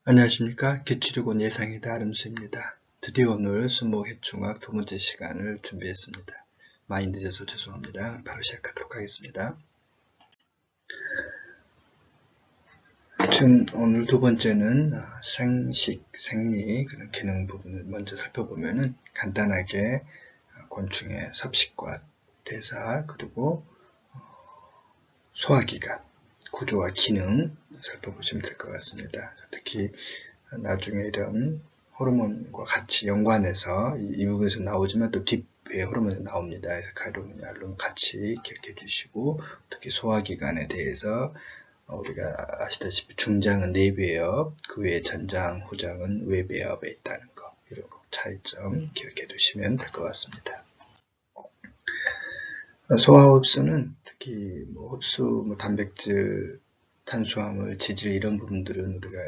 안녕하십니까. 기출이고 예상이다 아름수입니다. 드디어 오늘 수목해충학 두 번째 시간을 준비했습니다. 많이 늦어서 죄송합니다. 바로 시작하도록 하겠습니다. 지금 오늘 두 번째는 생식, 생리 그런 기능 부분을 먼저 살펴보면은 간단하게 곤충의 섭식과 대사 그리고 소화기관 구조와 기능 살펴보시면 될 것 같습니다. 특히 나중에 이런 호르몬과 같이 연관해서 이 부분에서 나오지만 또 뒷에 호르몬이 나옵니다. 그래서 가lum이나 알룸 같이 기억해 주시고, 특히 소화기관에 대해서 우리가 아시다시피 중장은 내배엽, 그 외에 전장, 후장은 외배엽에 있다는 거, 이런 거 차이점 기억해 두시면 될 것 같습니다. 소화흡수는 특히 흡수, 단백질, 탄수화물, 지질 이런 부분들은 우리가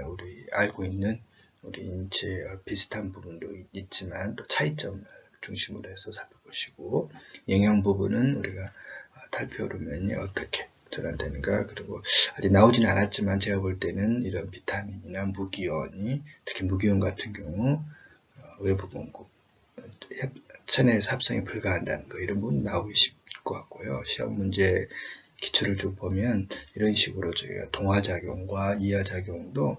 알고 있는 우리 인체에 비슷한 부분도 있지만 또 차이점을 중심으로 해서 살펴보시고, 영양 부분은 우리가 탈피 호르몬이 어떻게 전환되는가, 그리고 아직 나오지는 않았지만 제가 볼 때는 이런 비타민이나 무기온이, 특히 무기온 같은 경우 외부 공급, 체내에서 합성이 불가한다는 거, 이런 부분 나오기 쉽을 것 같고요. 시험 문제 기출을 쭉 보면 이런 식으로 저희가 동화작용과 이하작용도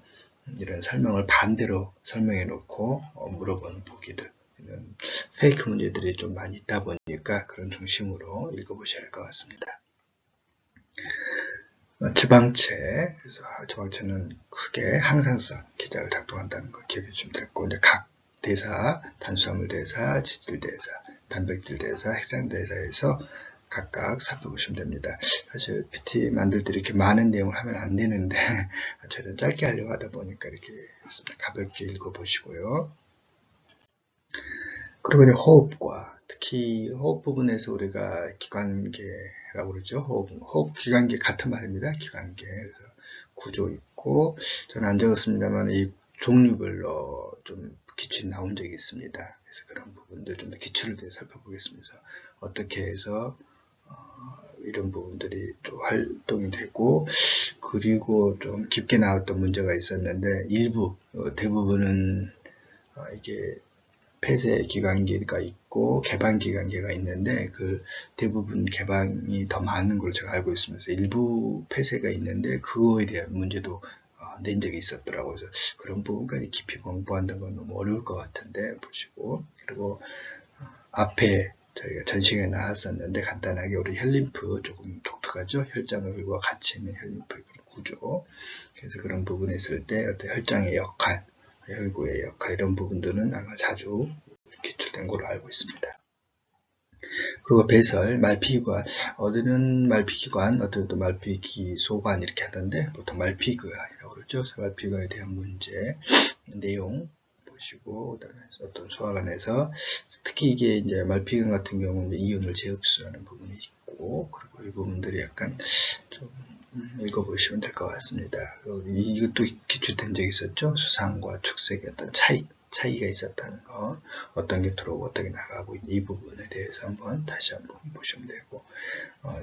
이런 설명을 반대로 설명해 놓고 물어보는 보기들, 이런 페이크 문제들이 좀 많이 있다 보니까 그런 중심으로 읽어보셔야 할 것 같습니다. 지방체, 그래서 지방체는 크게 항상성 기작을 작동한다는 거 기억해 주시면 되고, 이제 각 대사, 탄수화물 대사, 지질 대사, 단백질 대사, 핵산 대사에서 각각 살펴보시면 됩니다. 사실 PT 만들 때 이렇게 많은 내용을 하면 안 되는데 저는 짧게 하려고 하다 보니까 이렇게 가볍게 읽어보시고요. 그리고 이제 호흡과, 특히 호흡 부분에서 우리가 기관계라고 그러죠. 호흡 기관계 같은 말입니다. 기관계. 그래서 구조 있고, 저는 안 적었습니다만 이 종류별로 좀 기출이 나온 적이 있습니다. 그래서 그런 부분들 좀 더 기출을 더 살펴보겠습니다. 어떻게 해서 이런 부분들이 또 활동이 되고, 그리고 좀 깊게 나왔던 문제가 있었는데, 일부, 대부분은 이게 폐쇄 기관계가 있고 개방 기관계가 있는데, 그 대부분 개방이 더 많은 걸로 제가 알고 있으면서 일부 폐쇄가 있는데 그거에 대한 문제도 낸 적이 있었더라고요. 그래서 그런 부분까지 깊이 공부한다는 건 너무 어려울 것 같은데 보시고, 그리고 앞에 저희가 전시회에 나왔었는데 간단하게 우리 혈림프 조금 독특하죠. 혈장과 같이 있는 혈림프 구조. 그래서 그런 부분에 있을 때 어떤 혈장의 역할, 혈구의 역할, 이런 부분들은 아마 자주 기출된 걸로 알고 있습니다. 그리고 배설, 말피기관, 어디는 말피기관, 어디는 또 말피기소관 이렇게 하던데 보통 말피기관이라고 그러죠. 말피기관에 대한 문제, 내용 보시고, 그다음에 어떤 소화관에서 특히 이게 이제 말피기관 같은 경우는 이온을 재흡수하는 부분이 있고, 그리고 이 부분들이 약간 좀 읽어보시면 될 것 같습니다. 이것도 기출된 적이 있었죠. 수상과 축색의 어떤 차이가 있었다는 거, 어떤 게 들어오고 어떤 게 나가고 있는 이 부분에 대해서 다시 한번 보시면 되고,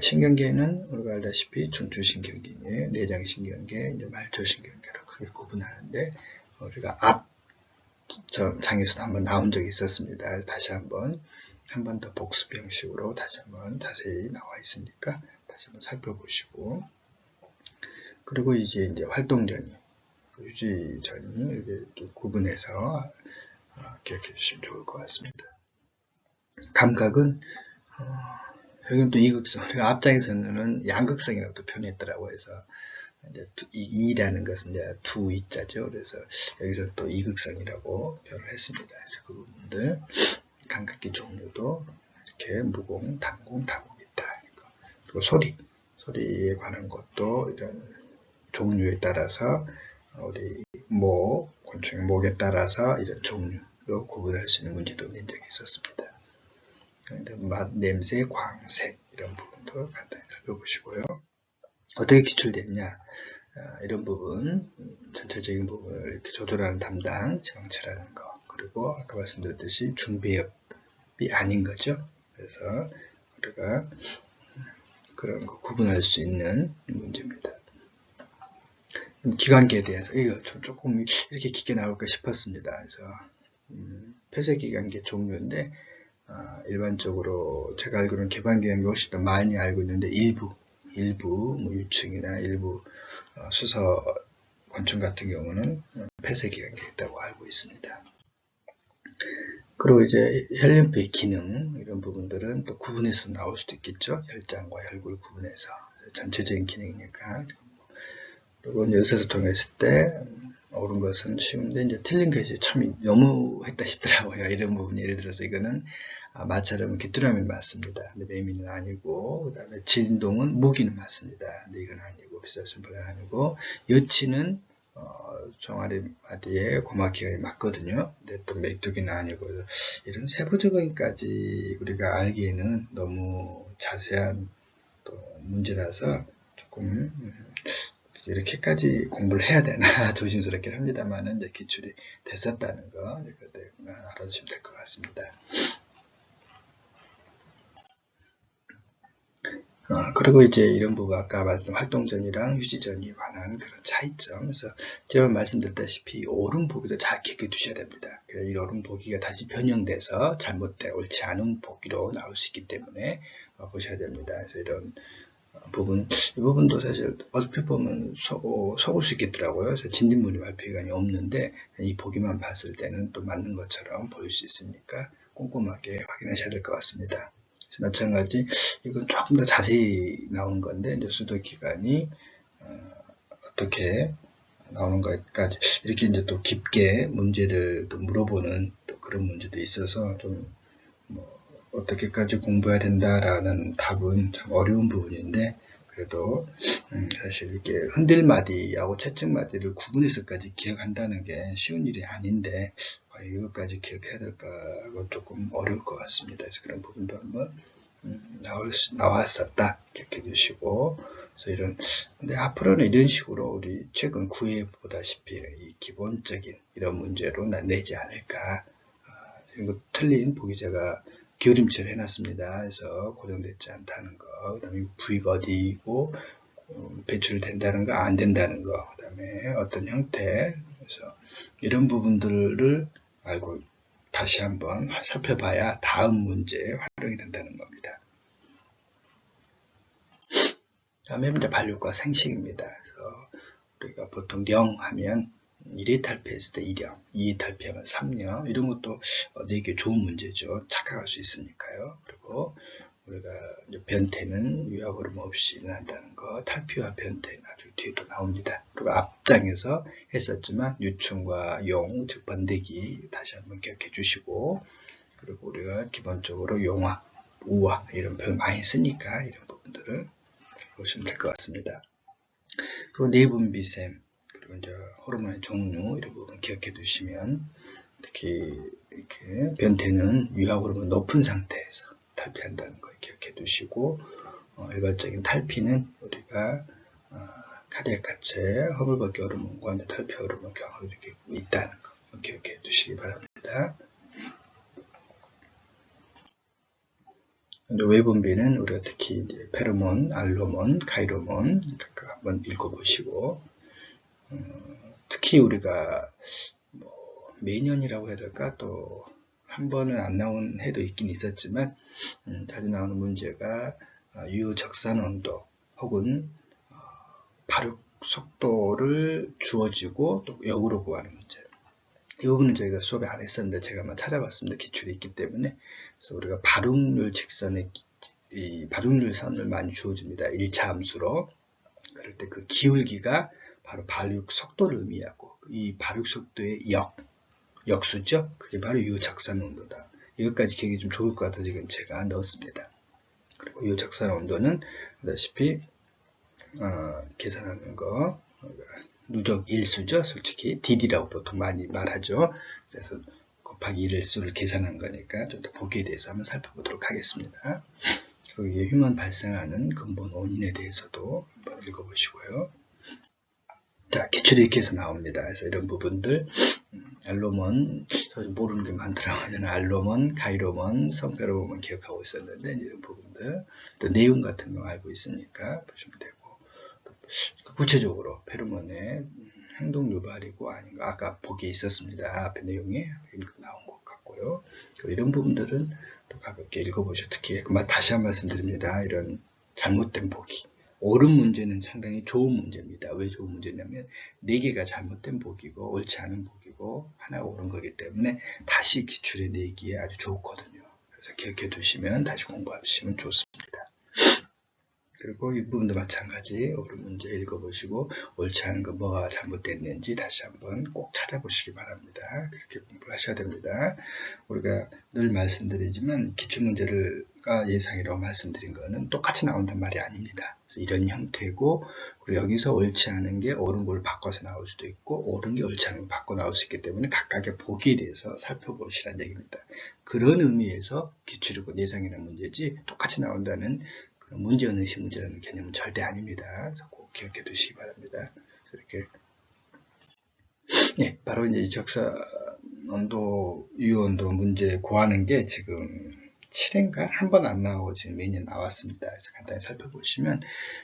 신경계는 우리가 알다시피 중추신경계, 내장신경계, 이제 말초신경계로 크게 구분하는데, 우리가 앞 장에서도 한번 나온 적이 있었습니다. 다시 한 번 더 복습 형식으로 다시 한번 자세히 나와 있으니까 다시 한번 살펴보시고, 그리고 이제 활동전이, 유지전이 이렇게 또 구분해서 기억해 주시면 좋을 것 같습니다. 감각은 여기는 또 이극성, 앞장에서는 양극성이라고 또 표현했더라고요. 해서 이제 이라는 것은 이제 두 이자죠. 그래서 여기서 또 이극성이라고 표현을 했습니다. 그래서 그 부분들, 감각기 종류도 이렇게 무공, 단공, 다공 있다. 그리고 소리에 관한 것도 이런 종류에 따라서 우리 곤충의 목에 따라서 이런 종류로 구분할 수 있는 문제도 낸 적이 있었습니다. 맛, 냄새, 광색 이런 부분도 간단히 살펴보시고요. 어떻게 기출됐냐, 이런 부분, 전체적인 부분을 이렇게 조절하는 담당, 지방체라는 거, 그리고 아까 말씀드렸듯이 중배엽이 아닌 거죠. 그래서 우리가 그런 거 구분할 수 있는 문제입니다. 기관계에 대해서 이거 조금 이렇게 깊게 나올까 싶었습니다. 그래서 폐쇄기관계 종류인데 일반적으로 제가 알기로는 개방기관계 훨씬 더 많이 알고 있는데 일부 뭐 유충이나 일부 수서 곤충 같은 경우는 폐쇄기관계에 있다고 알고 있습니다. 그리고 이제 혈림프의 기능 이런 부분들은 또 구분해서 나올 수도 있겠죠. 혈장과 혈구를 구분해서 전체적인 기능이니까. 그리고 이제 의사소통을 했을 때 옳은 것은 쉬운데 이제 틀린 것이 참 너무 했다 싶더라고요. 이런 부분 예를 들어서 이거는 마찰은 귀뚜라미는 맞습니다. 근데 매미는 아니고 그 다음에 진동은 모기는 맞습니다. 근데 이건 아니고 비쌀순벌은 아니고 여치는 종아리 마디에 고막기관이 맞거든요. 근데 또 메뚜기는 아니고 이런 세부적인까지 우리가 알기에는 너무 자세한 또 문제라서 조금 이렇게까지 공부를 해야 되나 조심스럽긴 합니다만 이제 기출이 됐었다는 거 알아두시면 될 것 같습니다. 그리고 이제 이런 부분 아까 말씀 활동전이랑 휴지전이 관한 그런 차이점. 그래서 제가 말씀드렸다시피 옳은 보기도 잘 기억해 두셔야 됩니다. 이 옳은 보기가 다시 변형돼서 잘못된 옳지 않은 보기로 나올 수 있기 때문에 보셔야 됩니다. 그래서 이런 부분, 이 부분도 사실 얼핏 보면 속을 수 있겠더라고요. 그래서 진딧물이 발표기관이 없는데 이 보기만 봤을 때는 또 맞는 것처럼 보일 수 있으니까 꼼꼼하게 확인하셔야 될 것 같습니다. 마찬가지 이건 조금 더 자세히 나오는 건데 이제 수도기관이 어떻게 나오는 것까지 이렇게 이제 또 깊게 문제를 또 물어보는 또 그런 문제도 있어서 좀 어떻게까지 공부해야 된다라는 답은 참 어려운 부분인데 그래도 사실 이렇게 흔들마디하고 채찍마디를 구분해서까지 기억한다는 게 쉬운 일이 아닌데 이것까지 기억해야 될까 조금 어려울 것 같습니다. 그래서 그런 부분도 한번 나왔었다 기억해 주시고 그래서 근데 앞으로는 이런 식으로 우리 최근 9회 보다시피 이 기본적인 이런 문제로 내지 않을까. 이거 틀린 보기 제가 기울임체를 해놨습니다. 그래서 고정되지 않다는 거, 그 다음에 부위가 어디고 배출된다는 거, 안 된다는 거, 그 다음에 어떤 형태, 그래서 이런 부분들을 알고 다시 한번 살펴봐야 다음 문제에 활용이 된다는 겁니다. 다음에 이제 반려과 생식입니다. 그래서 우리가 보통 령 하면 1회 탈피했을 때 2령, 2회 탈피하면 3령, 이런 것도 되게 좋은 문제죠. 착각할 수 있으니까요. 그리고 우리가 변태는 유아호르몬 없이 일어난다는 거, 탈피와 변태 나중에 뒤에도 나옵니다. 그리고 앞장에서 했었지만 유충과 용, 즉 번데기 다시 한번 기억해 주시고, 그리고 우리가 기본적으로 용화, 우화 이런 표현 많이 쓰니까 이런 부분들을 보시면 될 것 같습니다. 그리고 내분비샘, 그리고 이제 호르몬의 종류 이런 부분 기억해 두시면 특히 이렇게 변태는 유아호르몬 높은 상태에서 탈피한다는 걸 기억해 두시고 일반적인 탈피는 우리가 카디악 하체, 허블버기 호르몬과 탈피 호르몬 경험이 이렇게 있다는 거 기억해 두시기 바랍니다. 외분비는 우리가 특히 페로몬, 알로몬, 가이로몬 한번 읽어보시고 특히 우리가 매년이라고 해야 될까 또 한 번은 안 나온 해도 있긴 있었지만 자주 나오는 문제가 유효적산 온도 혹은 발육 속도를 주어지고 또 역으로 구하는 문제. 이 부분은 저희가 수업에 안 했었는데 제가 한번 찾아봤습니다. 기출이 있기 때문에. 그래서 우리가 발육률 직선의 이 발육률 선을 많이 주어줍니다. 1차 함수로. 그럴 때 그 기울기가 바로 발육 속도를 의미하고 이 발육 속도의 역수죠. 그게 바로 유효적산 온도다. 이것까지 기억이 좀 좋을 것 같아서 지금 제가 넣었습니다. 그리고 유효적산 온도는 아시다시피 계산하는 거 누적 일수죠. 솔직히 DD라고 보통 많이 말하죠. 그래서 곱하기 1일수를 계산한 거니까 좀 더 보기에 대해서 한번 살펴보도록 하겠습니다. 그리고 이게 흉만 발생하는 근본 원인에 대해서도 한번 읽어보시고요. 자, 기출이 이렇게 해서 나옵니다. 그래서 이런 부분들 알로몬, 모르는 게 많더라고요. 저는 알로몬, 가이로몬, 성페로몬 기억하고 있었는데 이런 부분들 또 내용 같은 거 알고 있으니까 보시면 되고 구체적으로 페로몬의 행동 유발이고 아닌가 아까 보기에 있었습니다. 앞에 내용이 나온 것 같고요. 이런 부분들은 또 가볍게 읽어보죠. 특히 다시 한 번 말씀드립니다. 이런 잘못된 보기. 옳은 문제는 상당히 좋은 문제입니다. 왜 좋은 문제냐면 4개가 잘못된 보기고 옳지 않은 보기고 하나가 옳은 거기 때문에 다시 기출에 내기에 아주 좋거든요. 그래서 기억해 두시면 다시 공부하시면 좋습니다. 그리고 이 부분도 마찬가지 옳은 문제 읽어보시고 옳지 않은 거 뭐가 잘못됐는지 다시 한번 꼭 찾아보시기 바랍니다. 그렇게 공부를 하셔야 됩니다. 우리가 늘 말씀드리지만 기출문제가 예상이라고 말씀드린 거는 똑같이 나온단 말이 아닙니다. 그래서 이런 형태고 그리고 여기서 옳지 않은 게 옳은 걸 바꿔서 나올 수도 있고 옳은 게 옳지 않은 걸 바꿔 나올 수 있기 때문에 각각의 보기에 대해서 살펴보시라는 얘기입니다. 그런 의미에서 기출이고 예상이라는 문제지 똑같이 나온다는 문제의식 문제라는 개념은 절대 아닙니다. 그래서 꼭 기억해 두시기 바랍니다. 이렇게 네, 바로 이제 적사 온도, 유온도 문제 구하는 게 지금 7회인가? 한 번 안 나오고 지금 매년 나왔습니다. 그래서 간단히 살펴보시면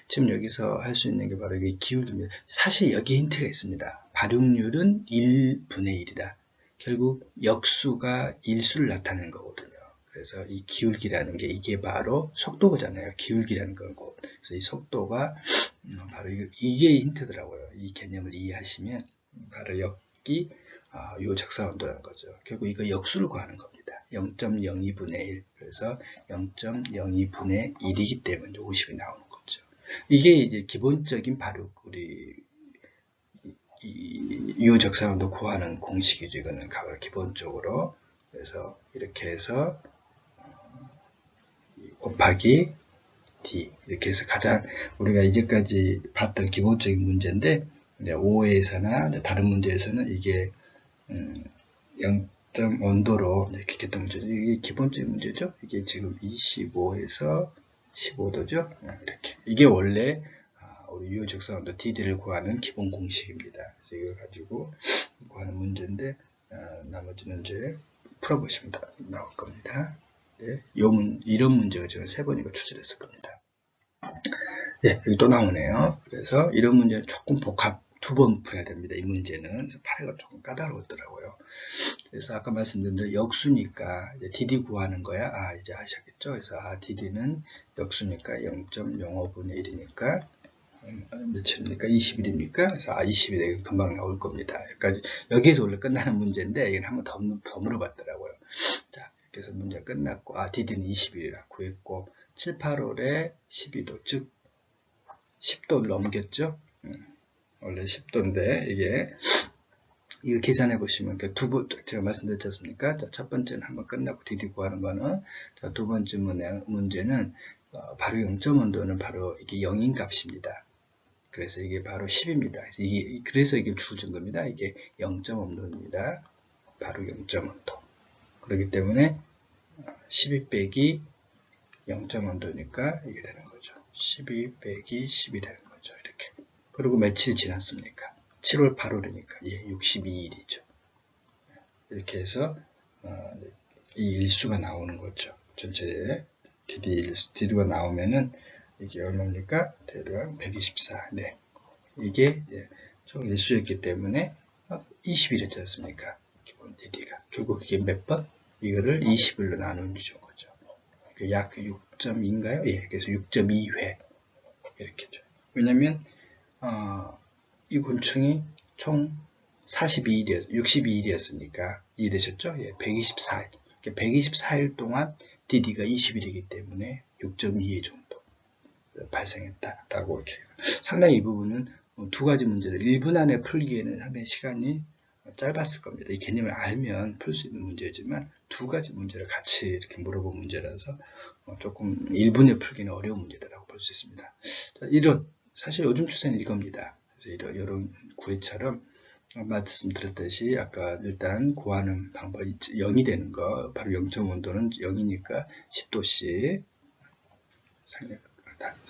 지금 여기서 할 수 있는 게 바로 이게 기울기입니다. 사실 여기에 힌트가 있습니다. 발육률은 1분의 1이다. 결국 역수가 일수를 나타내는 거거든요. 그래서 이 기울기라는 게 이게 바로 속도잖아요. 기울기라는 거고. 그래서 이 속도가 바로 이게 힌트더라고요. 이 개념을 이해하시면 바로 여기 요 적사온도라는 거죠. 결국 이거 역수를 구하는 겁니다. 0.02분의 1. 그래서 0.02분의 1이기 때문에 50이 나오는 거죠. 이게 이제 기본적인 발육 우리 요 적사온도 구하는 공식이죠. 이거는 기본적으로. 그래서 이렇게 해서 곱하기 D 이렇게 해서 가장 우리가 이제까지 봤던 기본적인 문제인데 5회에서나 다른 문제에서는 이게 0.온도로 이렇게 했던 문제죠. 이게 기본적인 문제죠. 이게 지금 25에서 15도죠. 이렇게 이게 원래 우리 유효적사온도 DD를 구하는 기본 공식입니다. 그래서 이걸 가지고 구하는 문제인데 나머지는 이제 풀어보시면 나올 겁니다. 네, 이런 문제가 지금 3번이가 출제됐을 겁니다. 네, 여기 또 나오네요. 그래서 이런 문제는 조금 복합 2번 풀어야 됩니다. 이 문제는. 그래서 파리가 조금 까다로웠더라고요. 그래서 아까 말씀드린 대로 역수니까 이제 DD 구하는 거야. 이제 아셨겠죠? 그래서 DD는 역수니까 0.05분의 1이니까 며칠입니까? 20일입니까? 그래서 20일에 금방 나올 겁니다. 여기에서 원래 끝나는 문제인데 이건 한번 더 물어봤더라고요. 자, 그래서 문제 끝났고 DD는 20일이라 구했고 7, 8월에 12도 즉 10도를 넘겼죠. 원래 10도인데 이거 계산해 보시면 제가 말씀드렸지 않습니까? 자, 첫 번째는 한번 끝나고 DD 구하는 거는 자, 두 번째 문제는 바로 0.온도는 바로 이게 0인 값입니다. 그래서 이게 바로 10입니다. 그래서 이게 주어진 겁니다. 이게 0.온도입니다. 바로 0.온도. 그렇기 때문에 12 빼기 0.온도니까 이게 되는 거죠. 12 빼기 10이 되는 거죠. 이렇게. 그리고 며칠 지났습니까? 7월 8월이니까 62일이죠. 이렇게 해서 이 일수가 나오는 거죠. 전체 DD가 나오면은 이게 얼마입니까? 대략 124. 네. 이게 총 일수였기 때문에 20일이었지 않습니까? 기본 DD가. 결국 이게 몇 번? 이거를 20일로 나누는 거죠. 약 6.2인가요? 예, 그래서 6.2회. 이렇게죠. 왜냐면, 이 곤충이 총 62일이었으니까, 이해되셨죠? 예, 124일. 124일 동안 DD가 20일이기 때문에 6.2회 정도 발생했다라고 이렇게. 상당히 이 부분은 두 가지 문제를 1분 안에 풀기에는 상당히 시간이 짧았을 겁니다. 이 개념을 알면 풀 수 있는 문제지만 두 가지 문제를 같이 이렇게 물어본 문제라서 조금 1분에 풀기는 어려운 문제다라고 볼 수 있습니다. 자, 사실 요즘 추세는 이겁니다. 그래서 이런 구애처럼 말씀드렸듯이 아까 일단 구하는 방법이 0이 되는 거 바로 0.온도는 0이니까 10도씩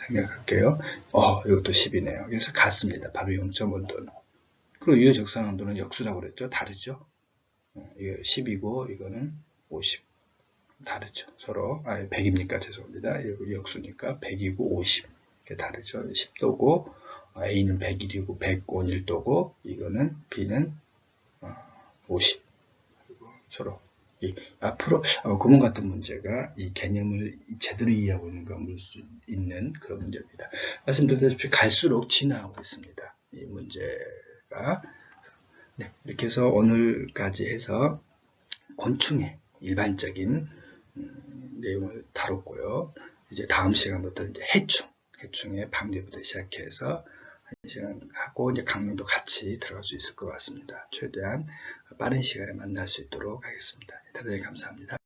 생략할게요. 이것도 10이네요. 그래서 같습니다. 바로 0.온도는. 그리고 유효적산온도는 역수라고 그랬죠. 다르죠. 이거 10이고 이거는 50. 다르죠. 서로 100입니까? 죄송합니다. 이거 역수니까 100이고 50. 이게 다르죠. 10도고 A는 101이고 101도고 이거는 B는 50. 서로 앞으로 구문 같은 문제가 이 개념을 제대로 이해하고 있는 가 물 수 있는 그런 문제입니다. 말씀드렸다시피 갈수록 진화하고 있습니다. 이 문제가. 네, 이렇게 해서 오늘까지 해서 곤충의 일반적인 내용을 다뤘고요. 이제 다음 시간부터 이제 해충의 방제부터 시작해서 한 시간 하고 이제 강릉도 같이 들어갈 수 있을 것 같습니다. 최대한 빠른 시간에 만날 수 있도록 하겠습니다. 대단히 감사합니다.